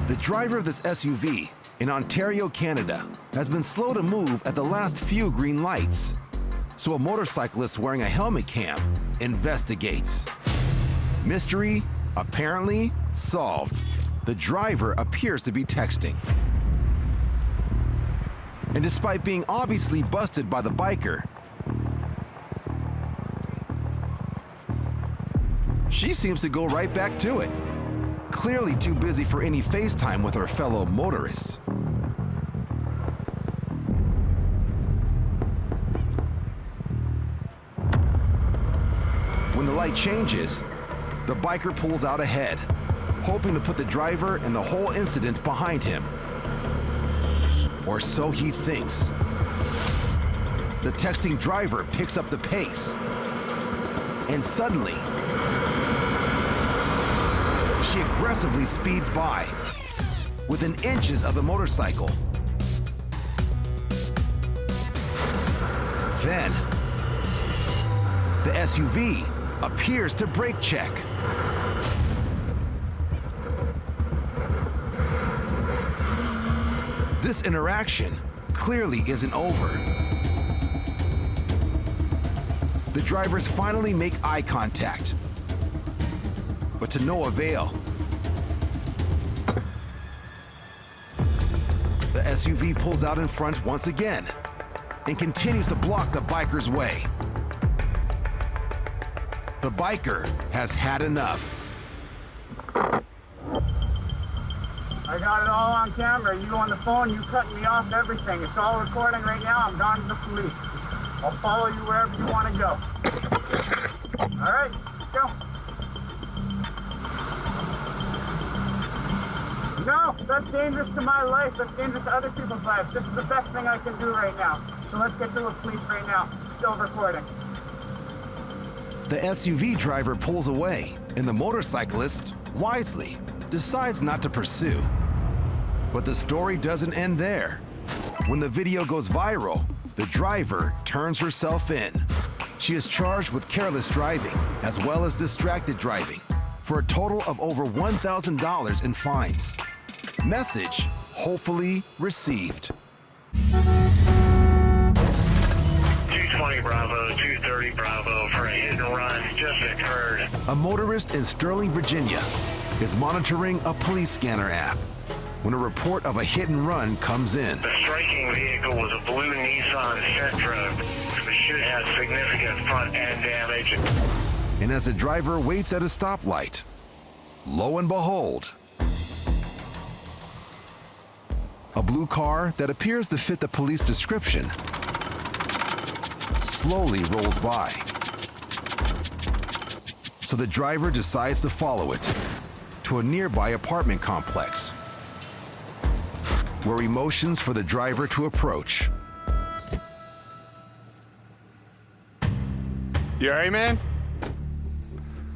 The driver of this SUV in Ontario, Canada, has been slow to move at the last few green lights. So a motorcyclist wearing a helmet cam investigates. Mystery apparently solved. The driver appears to be texting. And despite being obviously busted by the biker, she seems to go right back to it. Clearly too busy for any FaceTime with her fellow motorists. When the light changes, the biker pulls out ahead, hoping to put the driver and the whole incident behind him. Or so he thinks. The texting driver picks up the pace. And suddenly, she aggressively speeds by, within inches of the motorcycle. Then, the SUV appears to brake check. This interaction clearly isn't over. The drivers finally make eye contact, but to no avail. The SUV pulls out in front once again and continues to block the biker's way. The biker has had enough. I got it all on camera. You on the phone, you cutting me off everything. It's all recording right now. I'm gone to the police. I'll follow you wherever you want to go. All right, let's go. No, that's dangerous to my life. That's dangerous to other people's lives. This is the best thing I can do right now. So let's get to the police right now. Still recording. The SUV driver pulls away, and the motorcyclist, wisely, decides not to pursue. But the story doesn't end there. When the video goes viral, the driver turns herself in. She is charged with careless driving, as well as distracted driving, for a total of over $1,000 in fines. Message hopefully received. 220 Bravo, 230 Bravo for a hit and run just occurred. A motorist in Sterling, Virginia is monitoring a police scanner app when a report of a hit and run comes in. The striking vehicle was a blue Nissan Sentra, which should have significant front end damage. And as the driver waits at a stoplight, lo and behold, a blue car that appears to fit the police description slowly rolls by. So the driver decides to follow it to a nearby apartment complex, where he motions for the driver to approach. You alright, man?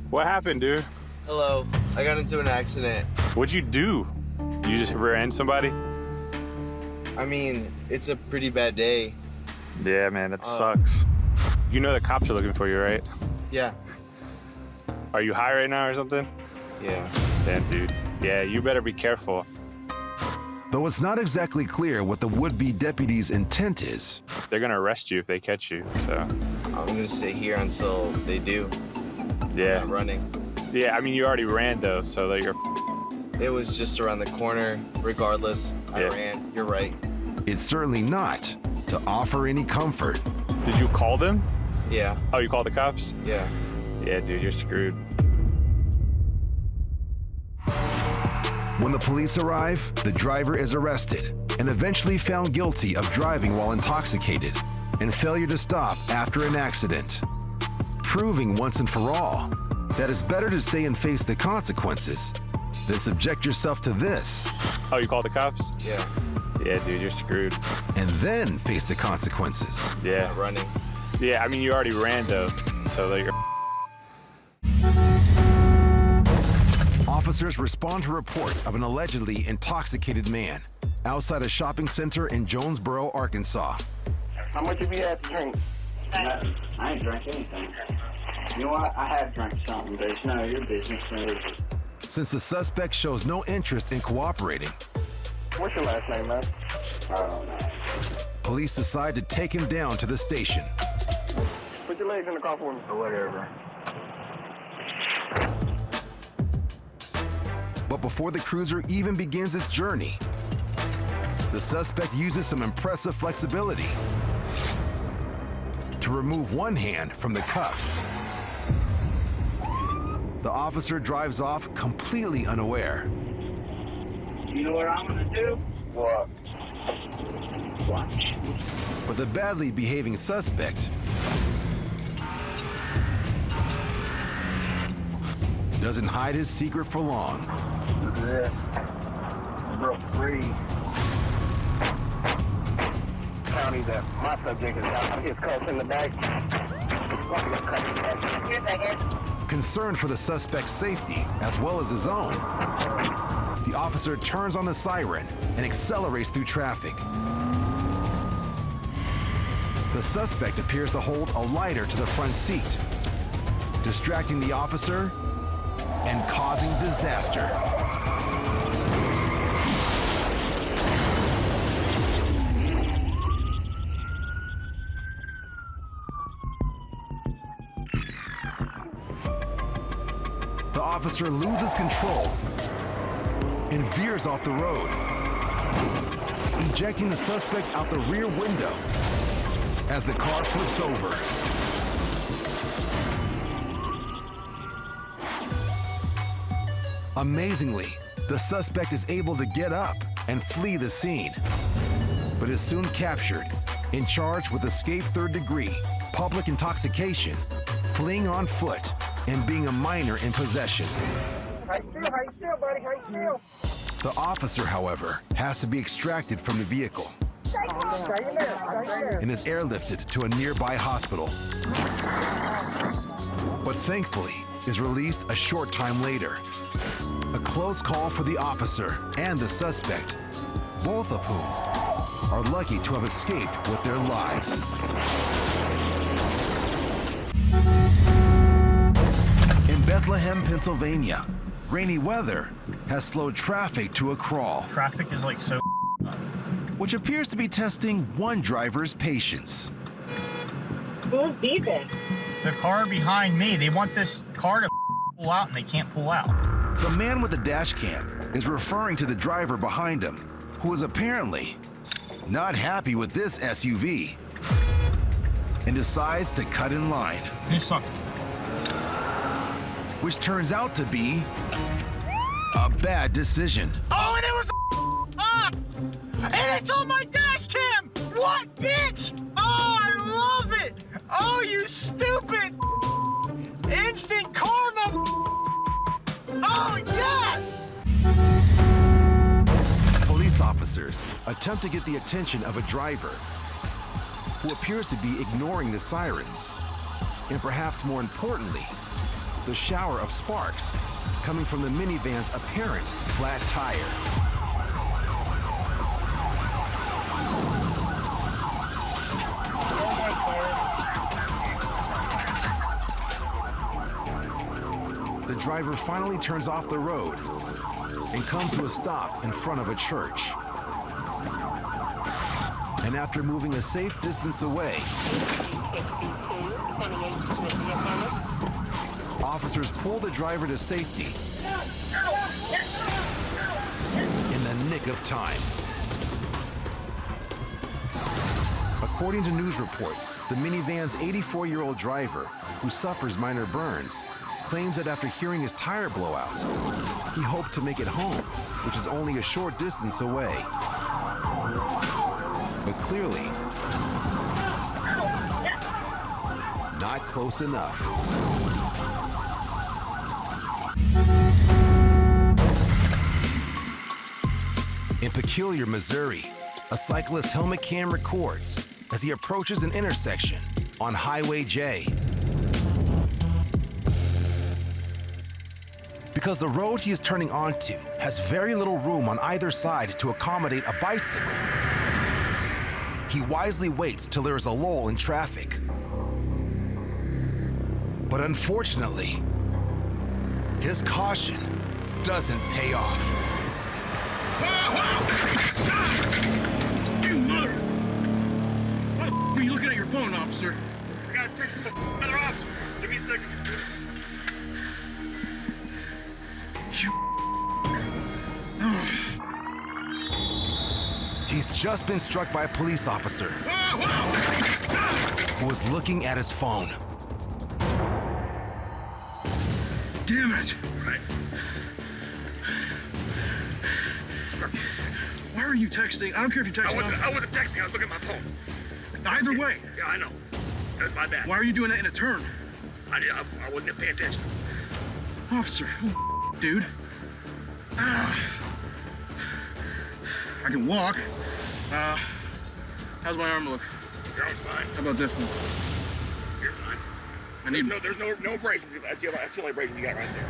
What happened, dude? Hello. I got into an accident. What'd you do? You just rear-end somebody? I mean, it's a pretty bad day. Yeah, man, that sucks. You know the cops are looking for you, right? Yeah. Are you high right now or something? Yeah. Damn, dude. Yeah, you better be careful. Though it's not exactly clear what the would-be deputy's intent is, They're gonna arrest you if they catch you, so. I'm gonna stay here until they do. Yeah. I'm not running. Yeah, I mean, you already ran, though, so that you're... It was just around the corner. Regardless, I ran. You're right. it's certainly not to offer any comfort. Did you call them? Yeah. Oh, you called the cops? Yeah. Yeah, dude, you're screwed. When the police arrive, the driver is arrested and eventually found guilty of driving while intoxicated and failure to stop after an accident, proving once and for all that it's better to stay and face the consequences than subject yourself to this. Oh, you called the cops? Yeah. Yeah, dude, you're screwed. And then face the consequences. Yeah. Not running. Yeah, I mean, you already ran, though, so that you're... Officers respond to reports of an allegedly intoxicated man outside a shopping center in Jonesboro, Arkansas. How much have you had to drink? Nothing. I ain't drank anything. You know what? I have drank something, but it's none of your business. Since the suspect shows no interest in cooperating, What's your last name, man? police decide to take him down to the station. Put your legs in the car for me. Or whatever. But before the cruiser even begins its journey, the suspect uses some impressive flexibility to remove one hand from the cuffs. The officer drives off completely unaware. You know what I'm gonna do? What? Watch. But the badly behaving suspect doesn't hide his secret for long. Look at that. Broke free. County that my subject is out. His cuffs in the back. Concerned for the suspect's safety as well as his own, the officer turns on the siren and accelerates through traffic. The suspect appears to hold a lighter to the front seat, distracting the officer and causing disaster. The officer loses control and veers off the road, ejecting the suspect out the rear window as the car flips over. Amazingly, the suspect is able to get up and flee the scene, but is soon captured and charged with escape third degree, public intoxication, fleeing on foot, and being a minor in possession. How you feel, buddy? How you feel? The officer, however, has to be extracted from the vehicle and is airlifted to a nearby hospital, but thankfully is released a short time later. A close call for the officer and the suspect, both of whom are lucky to have escaped with their lives. In Bethlehem, Pennsylvania, rainy weather has slowed traffic to a crawl, Traffic is like so. which appears to be testing one driver's patience. Who's beeping? The car behind me, they want this car to pull out and they can't pull out. The man with the dash cam is referring to the driver behind him, who is apparently not happy with this SUV and decides to cut in line, This sucks. which turns out to be a bad decision. Oh, and it was and it's on my dash cam! What, bitch? Oh, I love it! Oh, you stupid! Instant karma! Oh, yes! Police officers attempt to get the attention of a driver who appears to be ignoring the sirens, and perhaps more importantly, the shower of sparks coming from the minivan's apparent flat tire. The driver finally turns off the road and comes to a stop in front of a church. And after moving a safe distance away, officers pull the driver to safety in the nick of time. According to news reports, the minivan's 84-year-old driver, who suffers minor burns, claims that after hearing his tire blow out, he hoped to make it home, which is only a short distance away. But clearly, not close enough. In Peculiar, Missouri, a cyclist's helmet cam records as he approaches an intersection on Highway J. Because the road he is turning onto has very little room on either side to accommodate a bicycle, he wisely waits till there is a lull in traffic. But unfortunately, his caution doesn't pay off. You mother! Why the f are you looking at your phone, officer? I got a text from another officer. Give me a second. He's just been struck by a police officer who was looking at his phone. Damn it! Right. Why are you texting? I don't care if you're texting. I wasn't texting. I was looking at my phone. Either way. Yeah, I know. That's my bad. Why are you doing that in a turn? I wasn't paying attention. Officer, dude. I can walk. How's my arm look? Your arm's fine. How about this one? You're fine. There's no abrasions. That's the only abrasion you got right there.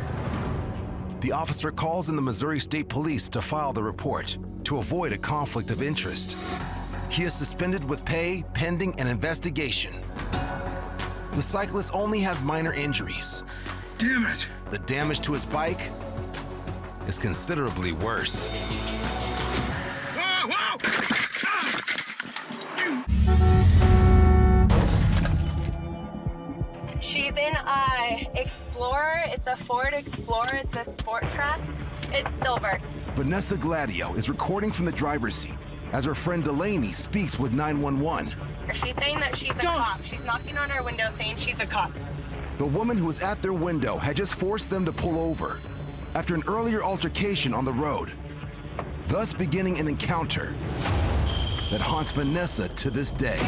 The officer calls in the Missouri State Police to file the report to avoid a conflict of interest. He is suspended with pay pending an investigation. The cyclist only has minor injuries. Damn it! The damage to his bike is considerably worse. She's in Explorer. It's a Ford Explorer. It's a sport track. It's silver. Vanessa Gladio is recording from the driver's seat as her friend Delaney speaks with 911. She's saying that she's a cop. She's knocking on our window saying she's a cop. The woman who was at their window had just forced them to pull over after an earlier altercation on the road, thus beginning an encounter that haunts Vanessa to this day.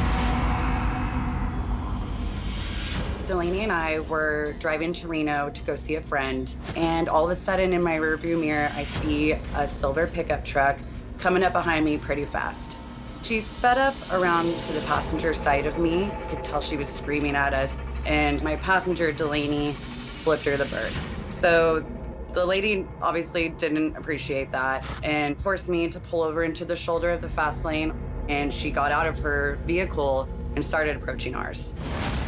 Delaney and I were driving to Reno to go see a friend, and all of a sudden in my rearview mirror, I see a silver pickup truck coming up behind me pretty fast. She sped up around to the passenger side of me. I could tell she was screaming at us, and my passenger, Delaney, flipped her the bird. So the lady obviously didn't appreciate that and forced me to pull over into the shoulder of the fast lane, and she got out of her vehicle and started approaching ours.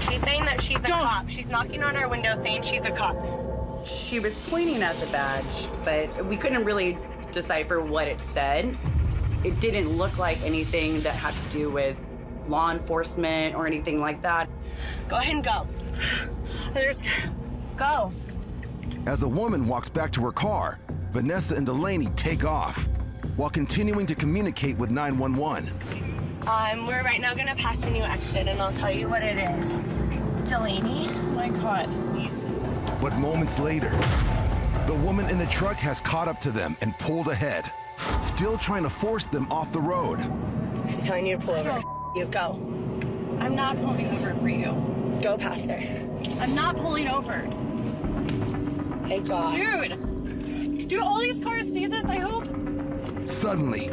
She's saying that she's a cop. She's knocking on our window saying she's a cop. She was pointing at the badge, but we couldn't really decipher what it said. It didn't look like anything that had to do with law enforcement or anything like that. Go ahead and go. Go. As the woman walks back to her car, Vanessa and Delaney take off while continuing to communicate with 911. We're right now gonna pass a new exit and I'll tell you what it is. Delaney? Oh my God. But moments later, the woman in the truck has caught up to them and pulled ahead, still trying to force them off the road. She's telling you to pull over. You go. I'm not pulling over for you. Go past her. I'm not pulling over. Hey, God. Dude, do all these cars see this, I hope? Suddenly,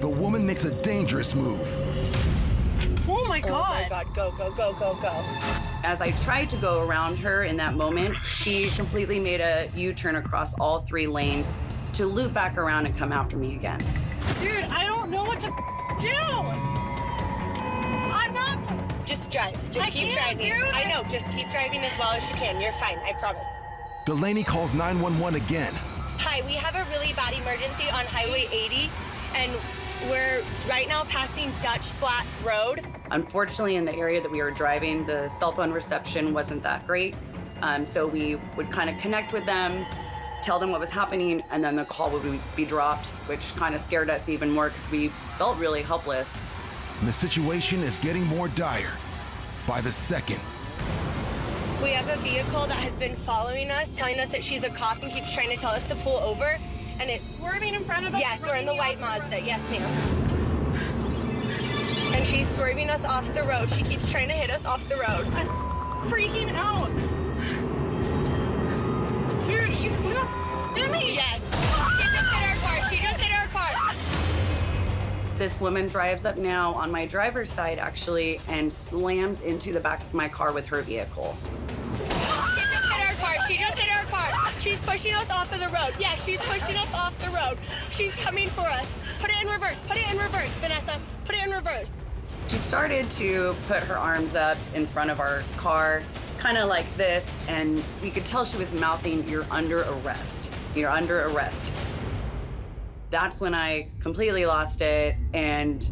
the woman makes a dangerous move. Oh my God. Oh my God, go, go, go, go, go. As I tried to go around her in that moment, she completely made a U-turn across all 3 lanes to loop back around and come after me again. Dude, I don't know what to do. I'm not. Just drive. Just keep driving. Dude. I know, just keep driving as well as you can. You're fine, I promise. Delaney calls 911 again. Hi, we have a really bad emergency on Highway 80, and we're right now passing Dutch Flat Road. Unfortunately, in the area that we were driving, the cell phone reception wasn't that great. So we would kind of connect with them, tell them what was happening, and then the call would be dropped, which kind of scared us even more because we felt really helpless. And the situation is getting more dire by the second. We have a vehicle that has been following us, telling us that she's a cop and keeps trying to tell us to pull over. And it's Swerving in front of us? Yes, we're in the white Mazda. Yes, ma'am. And she's swerving us off the road. She keeps trying to hit us off the road. I'm freaking out. Dude, she's gonna hit me. Yes. She just hit our car. She just hit our car. This woman drives up now on my driver's side, actually, and slams into the back of my car with her vehicle. She just hit our car. She's pushing us off of the road. Yeah, she's pushing us off the road. She's coming for us. Put it in reverse. Put it in reverse, Vanessa. Put it in reverse. She started to put her arms up in front of our car, kind of like this, and we could tell she was mouthing, "You're under arrest." You're under arrest. That's when I completely lost it and,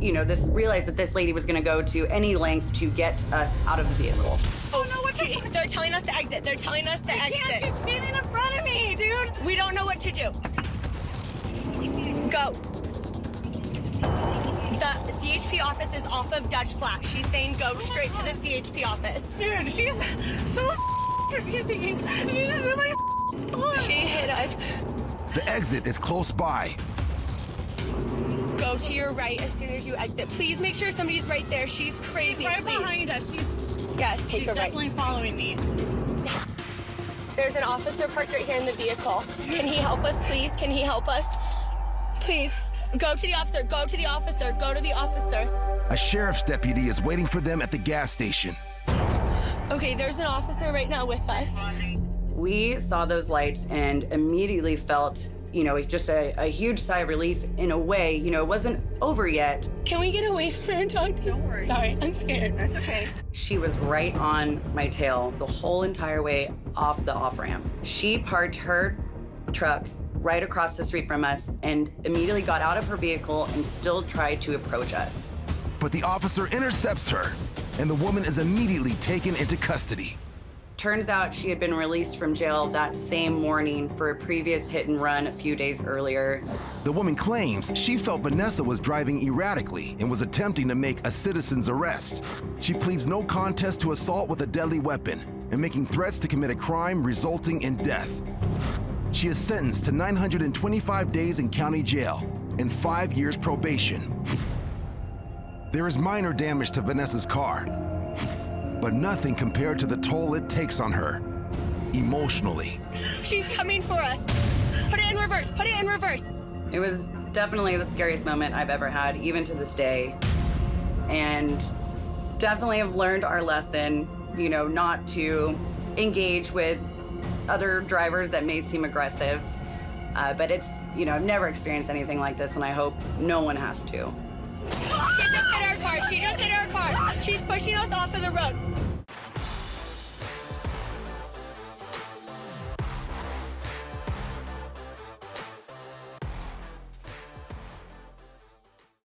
realized that this lady was gonna go to any length to get us out of the vehicle. Oh, no, what they're telling us to exit. They're telling us to exit. She's standing in front of me, dude. We don't know what to do. Go. The CHP office is off of Dutch Flat. She's saying go straight to the CHP office. Dude, she's so busy. She's in my She hit us. The exit is close by. Go to your right as soon as you exit. Please make sure somebody's right there. She's crazy. right please. behind us. She's Take a right. definitely following me. There's an officer parked right here in the vehicle. Can he help us, please? Can he help us? Please. Go to the officer. Go to the officer. Go to the officer. A sheriff's deputy is waiting for them at the gas station. Okay, there's an officer right now with us. We saw those lights and immediately felt, just a huge sigh of relief in a way. It wasn't over yet. Can we get away from her and talk to you? Don't worry. Sorry, I'm scared. That's okay. She was right on my tail the whole entire way off the off-ramp. She parked her truck right across the street from us and immediately got out of her vehicle and still tried to approach us. But the officer intercepts her, and the woman is immediately taken into custody. Turns out she had been released from jail that same morning for a previous hit and run a few days earlier. The woman claims she felt Vanessa was driving erratically and was attempting to make a citizen's arrest. She pleads no contest to assault with a deadly weapon and making threats to commit a crime resulting in death. She is sentenced to 925 days in county jail and 5 years probation. There is minor damage to Vanessa's car, but nothing compared to the toll it takes on her emotionally. She's coming for us. Put it in reverse. Put it in reverse. It was definitely the scariest moment I've ever had, even to this day. And definitely have learned our lesson, not to engage with other drivers that may seem aggressive. But it's, I've never experienced anything like this, and I hope no one has to. She just hit our car. She just hit our car. She's pushing us off of the road.